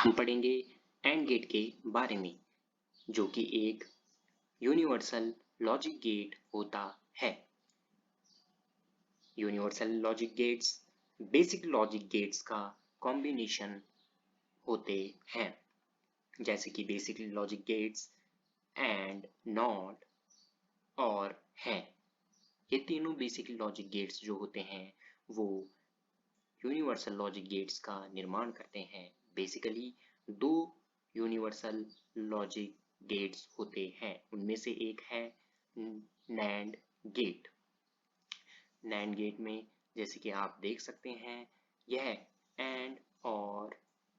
हम पढ़ेंगे and gate के बारे में, जो कि एक यूनिवर्सल लॉजिक गेट होता है। Universal logic gates basic logic gates का कॉम्बिनेशन होते हैं, जैसे कि basic logic gates and, not और हैं। ये तीनों बेसिक लॉजिक गेट्स जो होते हैं वो यूनिवर्सल लॉजिक गेट्स का निर्माण करते हैं। बेसिकली दो यूनिवर्सल लॉजिक गेट्स होते हैं, उनमें से एक है नैंड गेट। नैंड गेट में जैसे कि आप देख सकते हैं, यह एंड और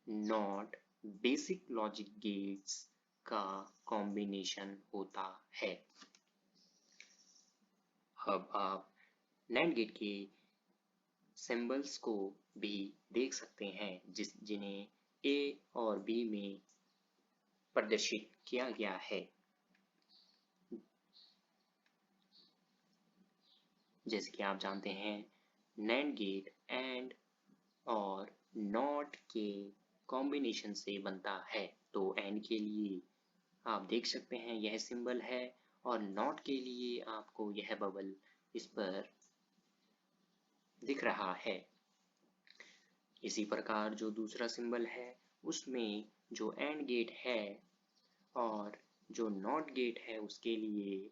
नॉट बेसिक लॉजिक गेट्स का कॉम्बिनेशन होता है। अब आप नैंड गेट के सिंबल्स को भी देख सकते हैं, जिन्हें ए और बी में प्रदर्शित किया गया है। जैसे कि आप जानते हैं, नैंड गेट एंड और नॉट के कॉम्बिनेशन से बनता है। तो एंड के लिए आप देख सकते हैं यह सिंबल है, और नॉट के लिए आपको यह बबल इस पर दिख रहा है। इसी प्रकार जो दूसरा सिंबल है उसमें जो एंड गेट है और जो नॉट गेट है उसके लिए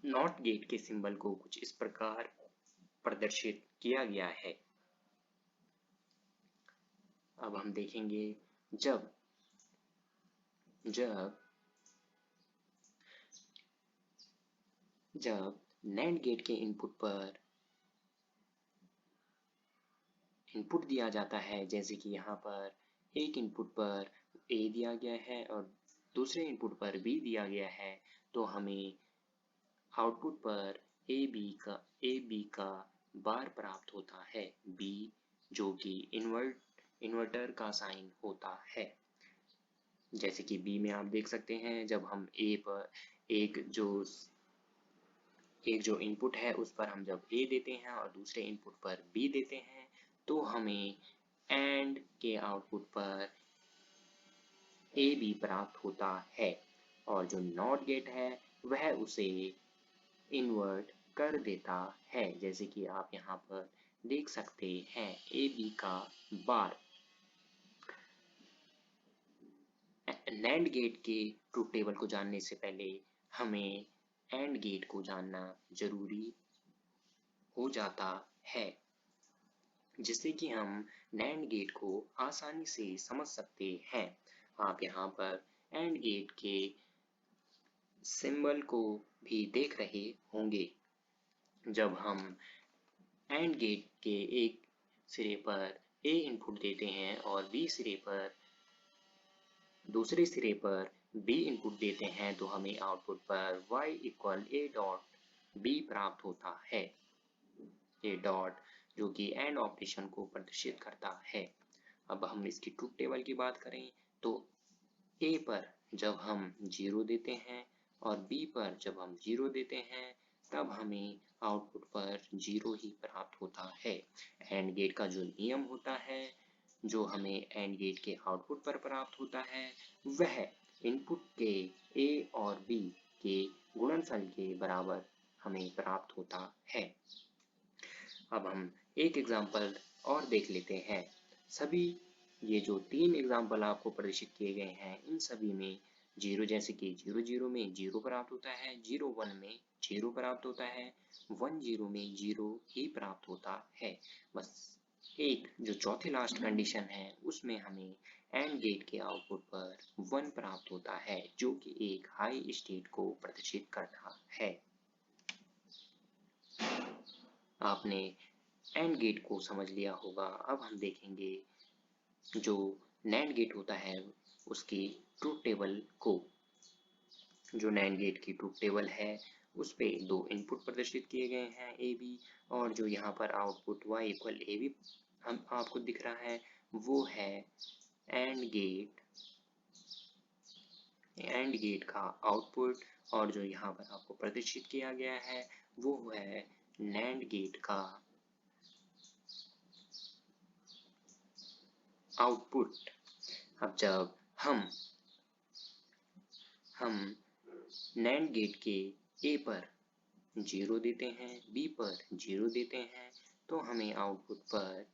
नॉट गेट के सिंबल को कुछ इस प्रकार प्रदर्शित किया गया है। अब हम देखेंगे जब जब जब नैंड गेट के इनपुट पर इनपुट दिया जाता है, जैसे कि यहाँ पर एक इनपुट पर A दिया गया है और दूसरे इनपुट पर B दिया गया है, तो हमें आउटपुट पर ए बी का बार प्राप्त होता है, B जो कि इन्वर्टर का साइन होता है। जैसे कि B में आप देख सकते हैं, जब हम A पर एक जो इनपुट है उस पर हम जब A देते हैं और दूसरे इनपुट पर B देते हैं, तो हमें एंड के आउटपुट पर ए बी प्राप्त होता है, और जो नॉट गेट है वह उसे इन्वर्ट कर देता है। जैसे कि आप यहाँ पर देख सकते हैं ए बी का बार। नैंड गेट के ट्रूथ टेबल को जानने से पहले हमें एंड गेट को जानना जरूरी हो जाता है, जिससे कि हम नैंड गेट को आसानी से समझ सकते हैं। आप यहाँ पर एंड गेट के सिंबल को भी देख रहे होंगे। जब हम एंड गेट के एक सिरे पर A इनपुट देते हैं और दूसरे सिरे पर B इनपुट देते हैं, तो हमें आउटपुट पर y equal A dot B प्राप्त होता है। A डॉट जो कि एंड ऑपरेशन को प्रदर्शित करता है। अब हम इसकी ट्रूथ टेबल की बात करें तो A पर जब हम 0 देते हैं और B पर जब हम 0 देते हैं, तब हमें आउटपुट पर 0 ही प्राप्त होता है। एंड गेट का जो नियम होता है, जो हमें एंड गेट के आउटपुट पर प्राप्त होता है, वह इनपुट के A और B के गुणनफल के बराबर हमें प्राप्त होता है। अब हम एक एग्जाम्पल और देख लेते हैं। सभी ये जो 3 एग्जाम्पल आपको प्रदर्शित किए गए हैं, इन सभी में 0 जैसे कि 0 में 0 प्राप्त होता है, 1 में 0 प्राप्त होता है, 10 में 0 ही प्राप्त होता है। बस एक जो चौथी लास्ट कंडीशन है उसमें हमें एंड गेट के आउटपुट पर 1 प्राप्त होता है, जो कि एक हाई स्टेट को प्रदर्शित करता है। आपने एंड गेट को समझ लिया होगा। अब हम देखेंगे जो नैंड गेट होता है उसकी ट्रूथ टेबल को। जो नैंड गेट की ट्रूथ टेबल है उस पे 2 इनपुट प्रदर्शित किए गए हैं ए बी, और जो यहाँ पर output y equal A B हम आपको दिख रहा है वो है एंड गेट का आउटपुट, और जो यहाँ पर आपको प्रदर्शित किया गया है वो है नैंड गेट का आउटपुट। अब जब हम नैंड गेट के ए पर 0 देते हैं, बी पर 0 देते हैं, तो हमें आउटपुट पर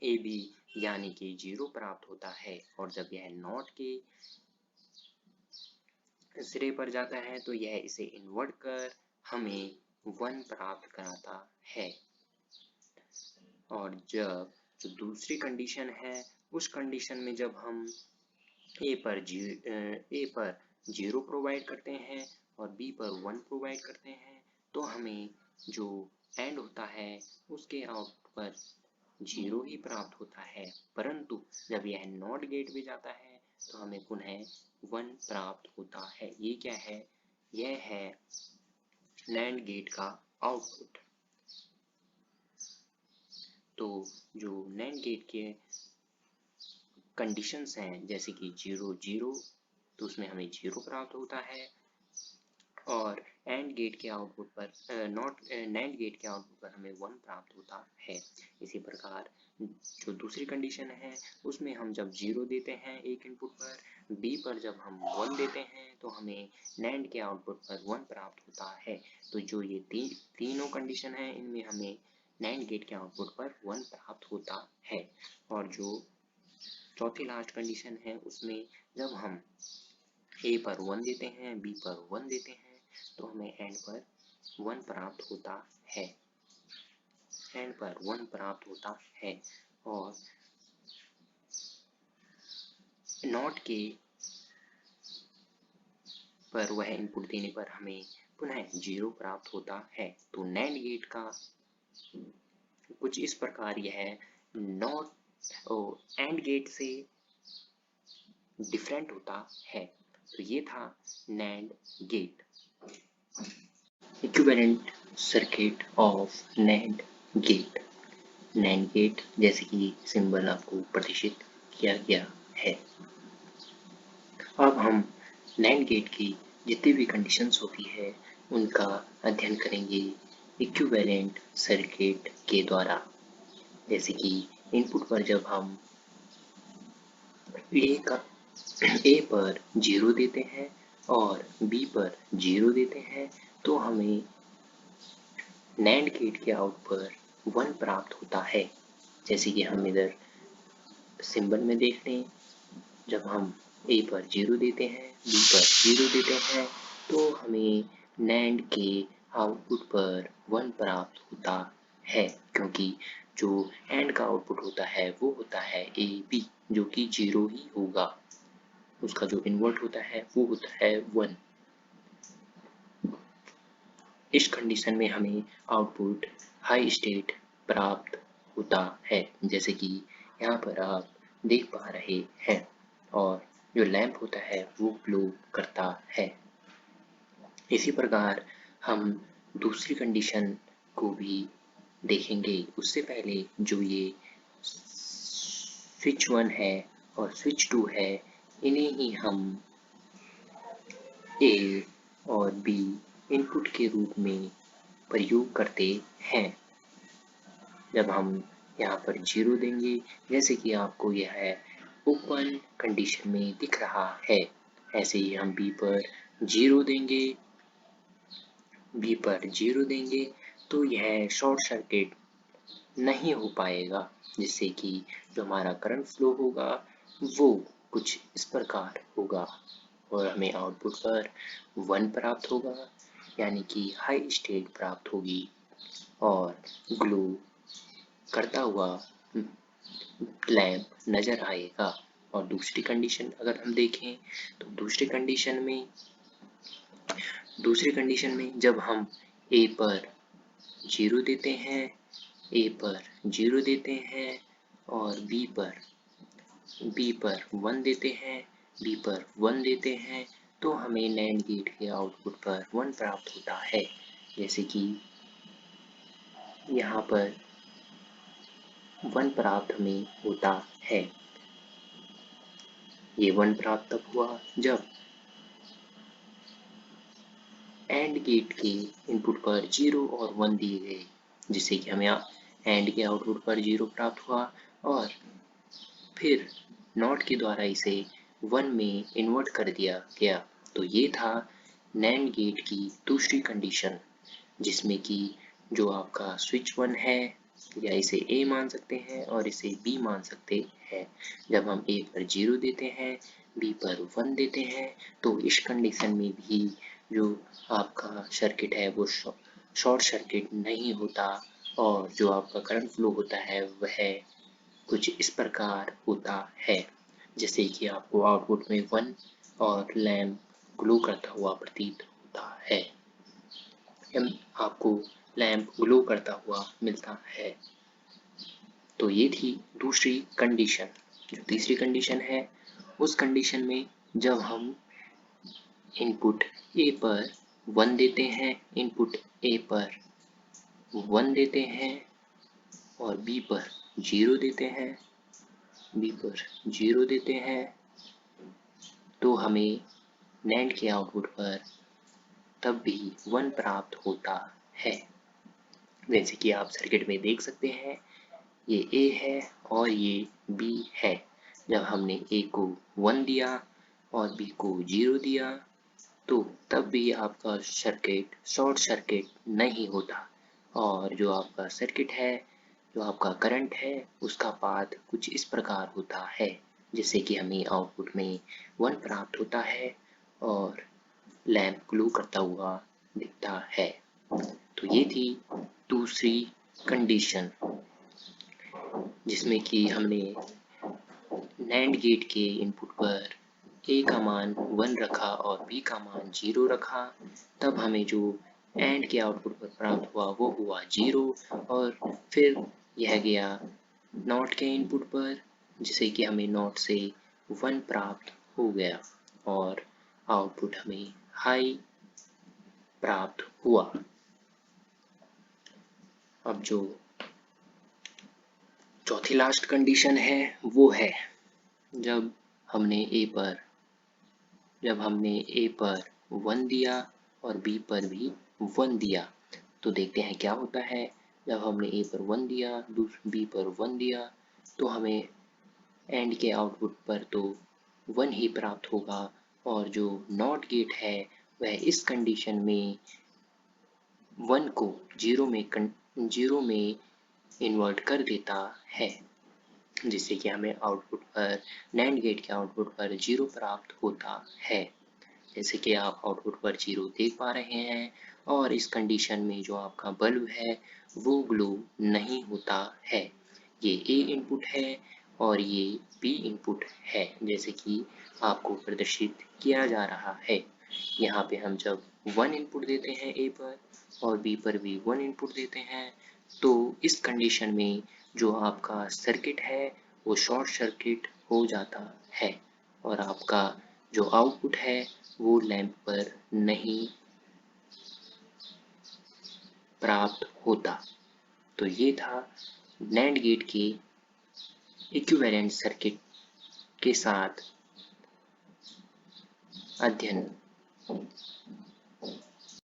ए बी यानी कि 0 प्राप्त होता है। और जब यह नॉट के सिरे पर जाता है तो यह इसे इन्वर्ट कर हमें 1 प्राप्त कराता है। और जब जो दूसरी कंडीशन है, उस कंडीशन में जब हम ए पर 0 प्रोवाइड करते हैं और बी पर 1 प्रोवाइड करते हैं, तो हमें जो एंड होता है उसके आउटपुट पर 0 ही प्राप्त होता है। परंतु जब यह नॉट गेट में जाता है तो हमें पुनः 1 प्राप्त होता है। ये क्या है? यह है नैंड गेट का आउटपुट। तो जो नैंड गेट के कंडीशंस हैं, जैसे कि 0 0, तो उसमें हमें 0 प्राप्त होता है। और एंड गेट के आउटपुट पर नैंड गेट के आउटपुट पर हमें 1 प्राप्त होता है। इसी प्रकार जो दूसरी कंडीशन है, उसमें हम जब 0 देते हैं एक इनपुट पर, बी पर जब हम 1 देते हैं तो हमें नैंड के आउटपुट पर 1 प्राप्त होता है। तो जो ये तीनों कंडीशन है, इनमें हमें नैंड गेट के आउटपुट पर 1 प्राप्त होता है। और जो चौथी लास्ट कंडीशन है, उसमें जब हम ए पर 1 देते हैं, बी पर 1 देते हैं, तो हमें एंड पर 1 प्राप्त होता है। एंड पर 1 प्राप्त होता है। और नॉट के पर वह इनपुट देने पर हमें पुनः 0 प्राप्त होता है। तो नैंड गेट का कुछ इस प्रकार यह नॉट एंड गेट से डिफरेंट होता है। तो ये था NAND gate. Equivalent circuit of NAND gate. NAND gate जैसे कि सिंबल आपको प्रदर्शित किया गया है। अब हम नैंड गेट की जितनी भी कंडीशंस होती है उनका अध्ययन करेंगे इक्विवेलेंट सर्किट के द्वारा। जैसे कि इनपुट पर जब हम ए पर 0 देते हैं और बी पर 0 देते हैं, तो हमें नैंड गेट के आउटपुट पर 1 प्राप्त होता है। जैसे कि हम इधर सिंबल में देख लें, जब हम ए पर 0 देते हैं, बी पर 0 देते हैं, तो हमें नैंड के आउटपुट पर 1 प्राप्त होता है, क्योंकि जो एंड का आउटपुट होता है वो होता है ए बी, जो कि 0 ही होगा। उसका जो इन्वर्ट होता है वो होता है 1। इस कंडीशन में हमें आउटपुट हाई स्टेट प्राप्त होता है, जैसे कि यहाँ पर आप देख पा रहे हैं। और जो लैंप होता है वो ग्लो करता है। इसी प्रकार हम दूसरी कंडीशन को भी देखेंगे। उससे पहले जो ये स्विच 1 है और स्विच 2 है, इन्हें ही हम ए और बी इनपुट के रूप में प्रयोग करते हैं। जब हम यहाँ पर 0 देंगे, जैसे कि आपको यह ओपन कंडीशन में दिख रहा है, ऐसे ही हम बी पर 0 देंगे, तो यह शॉर्ट सर्किट नहीं हो पाएगा, जिससे कि जो हमारा करंट फ्लो होगा वो कुछ इस प्रकार होगा और हमें आउटपुट पर 1 प्राप्त होगा, यानी कि हाई स्टेट प्राप्त होगी और ग्लो करता हुआ लैंप नजर आएगा। और दूसरी कंडीशन अगर हम देखें तो दूसरी कंडीशन में जब हम ए पर 0 देते हैं, और बी पर 1 देते हैं, तो हमें नैंड गेट के आउटपुट पर 1 प्राप्त होता है। जैसे कि यहाँ पर 1 प्राप्त हमें होता है। ये 1 प्राप्त तब हुआ जब एंड गेट के इनपुट पर 0 और 1 दिए गए, जिससे कि हमें एंड के आउटपुट पर 0 प्राप्त हुआ। और फिर नॉट के द्वारा इसे 1 में इन्वर्ट कर दिया गया। तो ये था नैंड गेट की दूसरी कंडीशन, जिसमें कि जो आपका स्विच 1 है, या इसे A मान सकते हैं और इसे B मान सकते हैं। जब हम A पर 0 देते हैं, B पर 1 देते हैं, तो इस कंडीशन में भी जो आपका सर्किट है वो शॉर्ट सर्किट नहीं होता, और जो आपका करंट फ्लो होता है वह कुछ इस प्रकार होता है, जैसे कि आपको आउटपुट में 1 और लैंप ग्लो करता हुआ प्रतीत होता है, आपको लैंप ग्लो करता हुआ मिलता है। तो ये थी दूसरी कंडीशन। जो तीसरी कंडीशन है, उस कंडीशन में जब हम इनपुट A पर 1 देते हैं, इनपुट A पर 1 देते हैं और B पर 0 देते हैं, B पर 0 देते हैं, तो हमें NAND के आउटपुट पर तब भी 1 प्राप्त होता है। जैसे कि आप सर्किट में देख सकते हैं, ये A है और ये B है। जब हमने A को 1 दिया और B को 0 दिया, तो तब भी आपका सर्किट शॉर्ट सर्किट नहीं होता, और जो आपका सर्किट है, जो आपका करंट है, उसका पाथ कुछ इस प्रकार होता है, जिससे कि हमें आउटपुट में 1 प्राप्त होता है और लैंप ग्लो करता हुआ दिखता है। तो ये थी दूसरी कंडीशन, जिसमें कि हमने नैंड गेट के इनपुट पर A का मान 1 रखा और B का मान 0 रखा। तब हमें जो AND के आउटपुट पर प्राप्त हुआ वो हुआ 0, और फिर यह गया नॉट के इनपुट पर, जिसे कि हमें नॉट से 1 प्राप्त हो गया और आउटपुट हमें हाई प्राप्त हुआ। अब जो चौथी लास्ट कंडीशन है वो है जब हमने A पर 1 दिया और B पर भी 1 दिया, तो देखते हैं क्या होता है। जब हमने A पर 1 दिया, B पर 1 दिया, तो हमें AND के आउटपुट पर तो 1 ही प्राप्त होगा, और जो नॉट गेट है वह इस कंडीशन में 1 को 0 में इन्वर्ट कर देता है, जिससे कि हमें आउटपुट पर NAND गेट के आउटपुट पर 0 प्राप्त होता है। जैसे कि आप आउटपुट पर 0 देख पा रहे हैं, और इस कंडीशन में जो आपका बल्ब है वो ग्लो नहीं होता है। ये A इनपुट है और ये B इनपुट है, जैसे कि आपको प्रदर्शित किया जा रहा है। यहाँ पे हम जब 1 इनपुट देते हैं A पर और B पर भी 1 इनपुट देते हैं, तो इस कंडीशन में जो आपका सर्किट है वो शॉर्ट सर्किट हो जाता है, और आपका जो आउटपुट है वो लैंप पर नहीं प्राप्त होता। तो ये था NAND गेट के इक्विवेलेंट सर्किट के साथ अध्ययन।